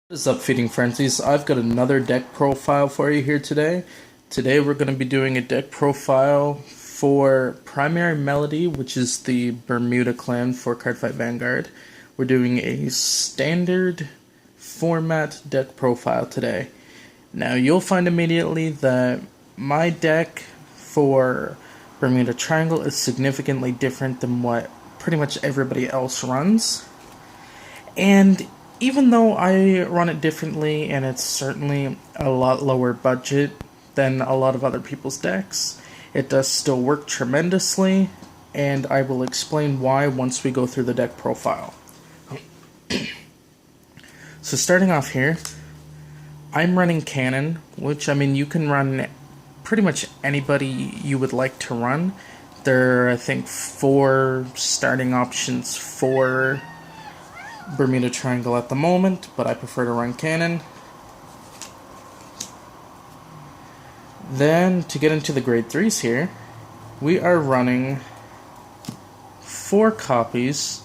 What is up, Feeding Frenzies? I've got another deck profile for you here today. Today we're going to be doing a deck profile for Primary Melody, which is the Bermuda clan for Cardfight Vanguard. We're doing a standard format deck profile today. Now you'll find immediately that my deck for Bermuda Triangle is significantly different than what pretty much everybody else runs. And even though I run it differently and it's certainly a lot lower budget than a lot of other people's decks, it does still work tremendously, and I will explain why once we go through the deck profile. So starting off here, I'm running Cannon, which, I mean, you can run pretty much anybody you would like to run. There are, I think, 4 starting options for Bermuda Triangle at the moment, but I prefer to run Cannon. Then, to get into the grade 3s here, we are running 4 copies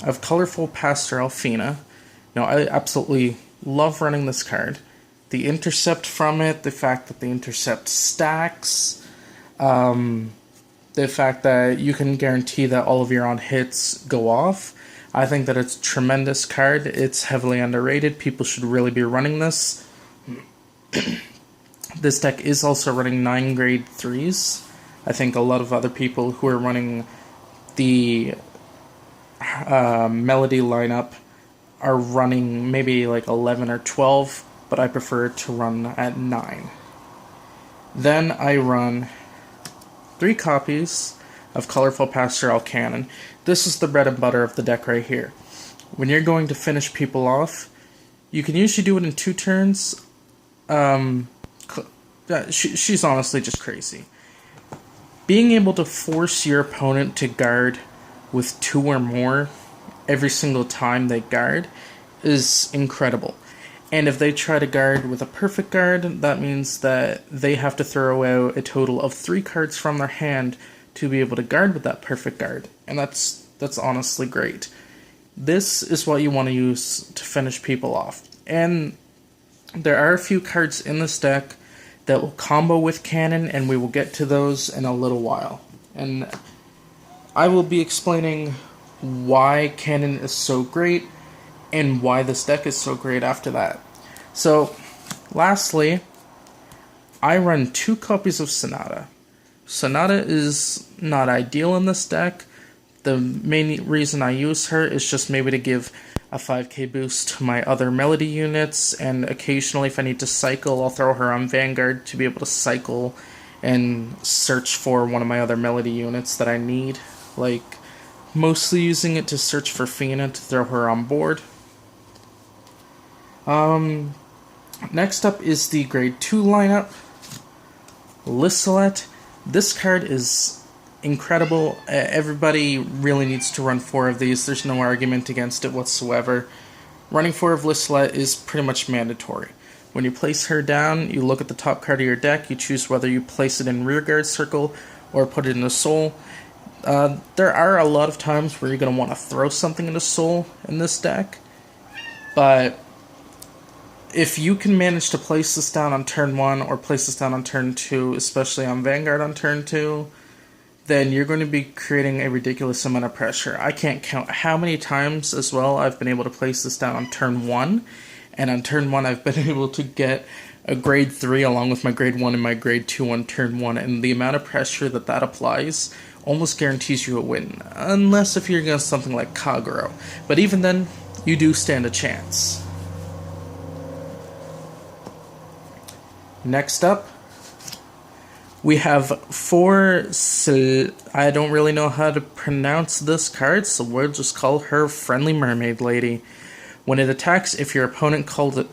of Colorful Pastel Fina. Now, I absolutely love running this card. The intercept from it, the fact that the intercept stacks, the fact that you can guarantee that all of your on hits go off. I think that it's a tremendous card. It's heavily underrated. People should really be running this. This deck is also running 9 grade 3s. I think a lot of other people who are running the Melody lineup are running maybe like 11 or 12, but I prefer to run at 9. Then I run 3 copies of Colorful Pastel Cannon. This is the bread and butter of the deck right here. When you're going to finish people off, you can usually do it in 2 turns. She's honestly just crazy. Being able to force your opponent to guard with 2 or more every single time they guard is incredible. And if they try to guard with a perfect guard, that means that they have to throw out a total of 3 cards from their hand to be able to guard with that perfect guard. And that's honestly great. This is what you want to use to finish people off. And there are a few cards in this deck that will combo with Cannon, and we will get to those in a little while. And I will be explaining why Cannon is so great and why this deck is so great after that. So, lastly, I run 2 copies of Sonata. Sonata is not ideal in this deck. The main reason I use her is just maybe to give a 5k boost to my other Melody units, and occasionally if I need to cycle, I'll throw her on Vanguard to be able to cycle and search for one of my other Melody units that I need. Like, mostly using it to search for Fina to throw her on board. Next up is the grade 2 lineup. Lissalette. This card is incredible. Everybody really needs to run 4 of these. There's no argument against it whatsoever. Running 4 of Lissalette is pretty much mandatory. When you place her down, you look at the top card of your deck, you choose whether you place it in rearguard circle or put it in a soul. There are a lot of times where you're going to want to throw something in a soul in this deck, but if you can manage to place this down on turn 1 or place this down on turn 2, especially on Vanguard on turn 2, then you're going to be creating a ridiculous amount of pressure. I can't count how many times as well I've been able to place this down on turn 1, and on turn 1 I've been able to get a grade 3 along with my grade 1 and my grade 2 on turn 1, and the amount of pressure that applies almost guarantees you a win, unless if you're against something like Kagero. But even then, you do stand a chance. Next up, we have 4, I don't really know how to pronounce this card, so we'll just call her Friendly Mermaid Lady. When it attacks, if your opponent called it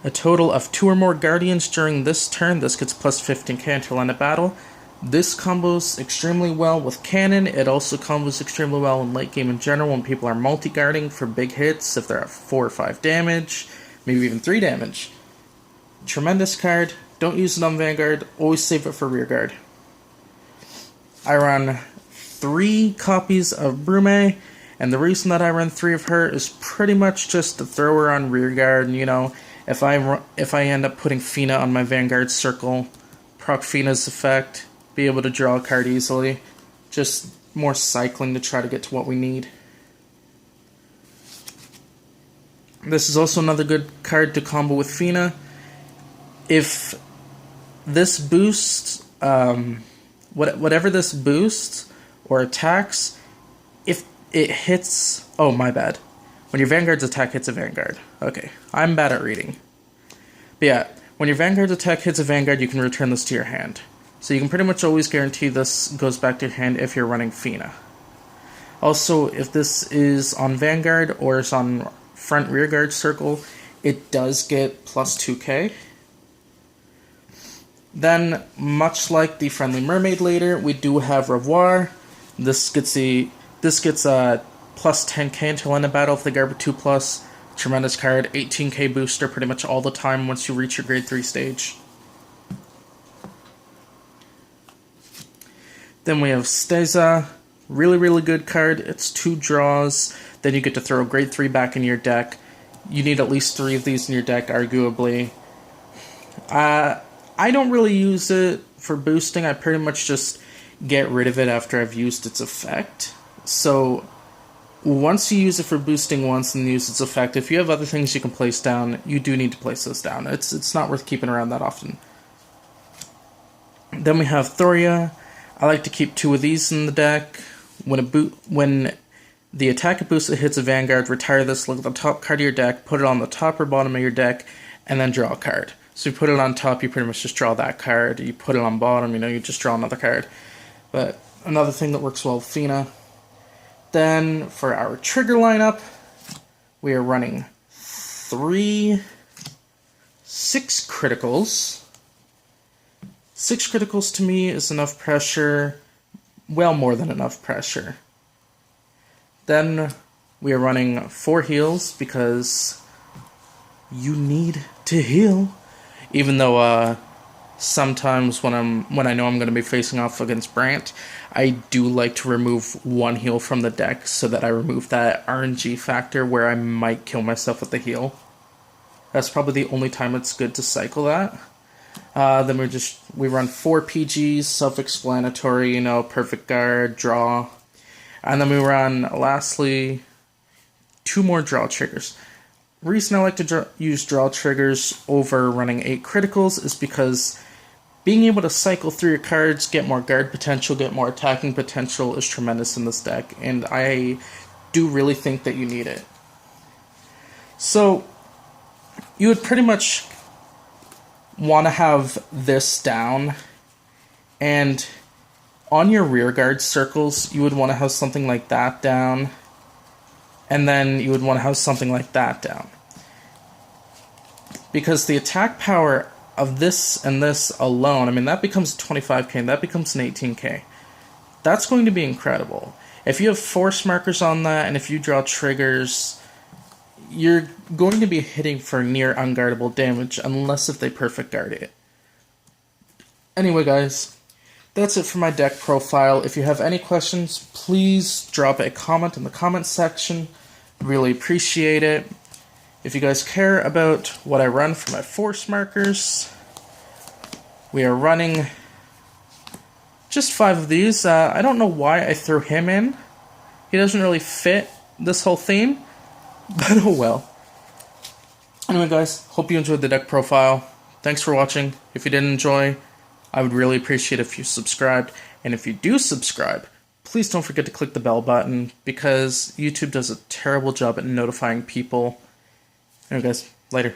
a total of 2 or more Guardians during this turn, this gets plus 15k until end of battle. This combos extremely well with Cannon. It also combos extremely well in late game in general when people are multi-guarding for big hits, if they're at 4 or 5 damage, maybe even 3 damage. Tremendous card. Don't use it on Vanguard, always save it for rearguard. I run 3 copies of Brume, And the reason that I run 3 of her is pretty much just to throw her on rearguard. And, you know, if I end up putting Fina on my Vanguard circle, proc Fina's effect, be able to draw a card easily. Just more cycling to try to get to what we need. This is also another good card to combo with Fina. If this boosts, whatever this boosts or attacks, if it hits... Oh, my bad. When your Vanguard's attack hits a Vanguard. Okay, I'm bad at reading. But yeah, when your Vanguard's attack hits a Vanguard, you can return this to your hand. So you can pretty much always guarantee this goes back to your hand if you're running Fina. Also, if this is on Vanguard or is on front rearguard circle, it does get plus 2k. Then, much like the Friendly Mermaid later, we do have Revoir. This gets a plus 10k until end of battle if they guard with 2+. Tremendous card, 18k booster pretty much all the time once you reach your grade 3 stage. Then we have Steza. Really, really good card. It's 2 draws. Then you get to throw grade 3 back in your deck. You need at least 3 of these in your deck, arguably. I don't really use it for boosting. I pretty much just get rid of it after I've used its effect. So once you use it for boosting once and use its effect, if you have other things you can place down, you do need to place those down. It's not worth keeping around that often. Then we have Thoria. I like to keep 2 of these in the deck. When the attack boost that hits a Vanguard, retire this, look at the top card of your deck, put it on the top or bottom of your deck, and then draw a card. So you put it on top, you pretty much just draw that card. You put it on bottom, you know, you just draw another card. But another thing that works well with Fina. Then for our trigger lineup, we are running 6 criticals. 6 criticals to me is enough pressure, well more than enough pressure. Then we are running 4 heals because you need to heal. Even though sometimes when I know I'm going to be facing off against Brant, I do like to remove 1 heal from the deck so that I remove that RNG factor where I might kill myself with the heal. That's probably the only time it's good to cycle that. Then we run 4 PGs, self-explanatory, you know, perfect guard, draw. And then we run, lastly, 2 more draw triggers. The reason I like to use draw triggers over running 8 criticals is because being able to cycle through your cards, get more guard potential, get more attacking potential is tremendous in this deck, and I do really think that you need it. So, you would pretty much want to have this down, and on your rearguard circles, you would want to have something like that down, and then you would want to have something like that down. Because the attack power of this and this alone, I mean, that becomes 25k, and that becomes an 18k. That's going to be incredible. If you have force markers on that, and if you draw triggers, you're going to be hitting for near unguardable damage, unless if they perfect guard it. Anyway, guys, that's it for my deck profile. If you have any questions, please drop a comment in the comment section. Really appreciate it. If you guys care about what I run for my force markers, we are running just 5 of these. I don't know why I threw him in. He doesn't really fit this whole theme, but oh well. Anyway, guys, hope you enjoyed the deck profile. Thanks for watching. If you did enjoy, I would really appreciate if you subscribed. And if you do subscribe, please don't forget to click the bell button, because YouTube does a terrible job at notifying people. Anyway, guys, later.